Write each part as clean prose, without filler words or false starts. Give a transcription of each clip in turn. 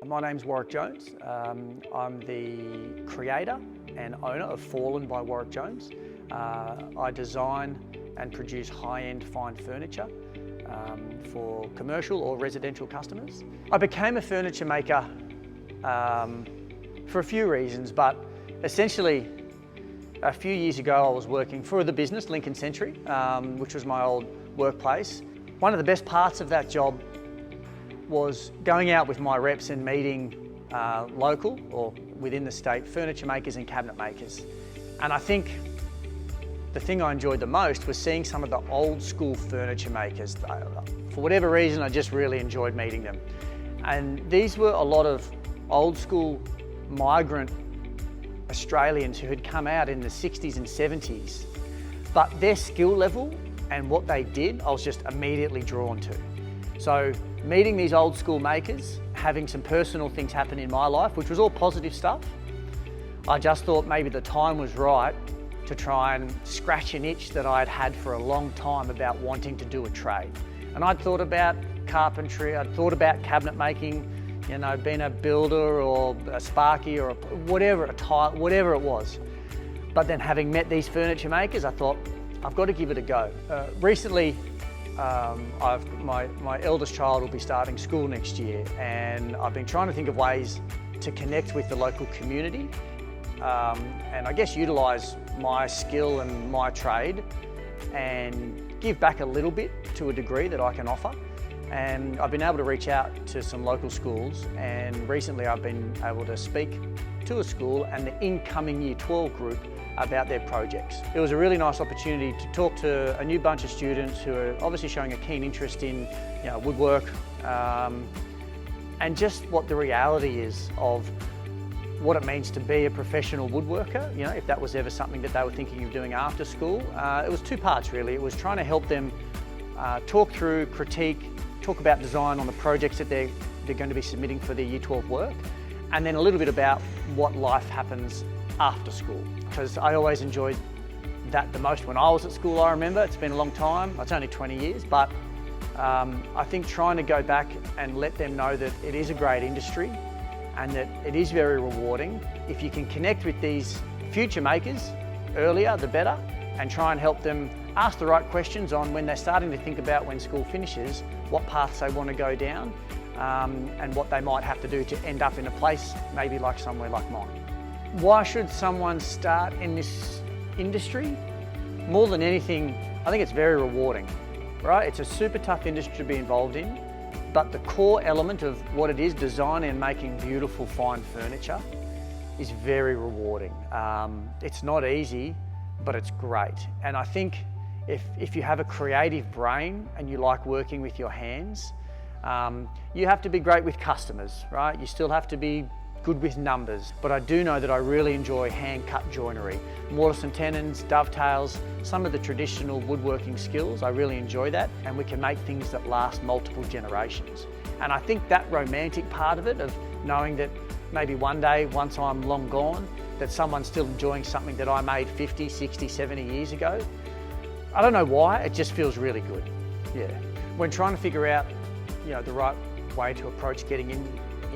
My name's Warwick Jones. I'm the creator and owner of Fallen by Warwick Jones. I design and produce high-end fine furniture for commercial or residential customers. I became a furniture maker for a few reasons, but essentially a few years ago I was working for the business Lincoln Century, which was my old workplace. One of the best parts of that job was going out with my reps and meeting local or within the state furniture makers and cabinet makers. And I think the thing I enjoyed the most was seeing some of the old school furniture makers. For whatever reason, I just really enjoyed meeting them. And these were a lot of old school migrant Australians who had come out in the 60s and 70s. But their skill level and what they did, I was just immediately drawn to. So meeting these old school makers, having some personal things happen in my life, which was all positive stuff, I just thought maybe the time was right to try and scratch an itch that I'd had for a long time about wanting to do a trade. And I'd thought about carpentry, I'd thought about cabinet making, you know, being a builder or a sparky or whatever, a tile, whatever it was. But then having met these furniture makers, I thought, I've got to give it a go. Recently, my eldest child will be starting school next year, and I've been trying to think of ways to connect with the local community and I guess utilise my skill and my trade and give back a little bit to a degree that I can offer. And I've been able to reach out to some local schools, and recently I've been able to speak to a school and the incoming Year 12 group about their projects. It was a really nice opportunity to talk to a new bunch of students who are obviously showing a keen interest in, you know, woodwork and just what the reality is of what it means to be a professional woodworker, you know, if that was ever something that they were thinking of doing after school. It was two parts really. It was trying to help them talk through, critique, talk about design on the projects that they're going to be submitting for their Year 12 work, and then a little bit about what life happens after school. Because I always enjoyed that the most when I was at school, I remember. It's been a long time, it's only 20 years, but I think trying to go back and let them know that it is a great industry and that it is very rewarding. If you can connect with these future makers earlier, the better, and try and help them ask the right questions on when they're starting to think about when school finishes, what paths they want to go down, and what they might have to do to end up in a place maybe like somewhere like mine. Why should someone start in this industry? More than anything, I think it's very rewarding, right? It's a super tough industry to be involved in, but the core element of what it is, designing and making beautiful fine furniture, is very rewarding. It's not easy, but it's great. And I think if you have a creative brain and you like working with your hands, you have to be great with customers, right? You still have to be good with numbers, but I do know that I really enjoy hand-cut joinery. Mortise and tenons, dovetails, some of the traditional woodworking skills, I really enjoy that, and we can make things that last multiple generations. And I think that romantic part of it, of knowing that maybe one day, once I'm long gone, that someone's still enjoying something that I made 50, 60, 70 years ago, I don't know why, it just feels really good, yeah. When trying to figure out, you know, the right way to approach getting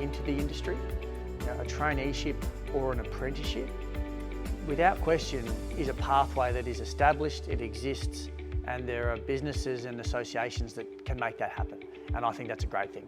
into the industry, you know, a traineeship or an apprenticeship, without question, is a pathway that is established, it exists, and there are businesses and associations that can make that happen. And I think that's a great thing.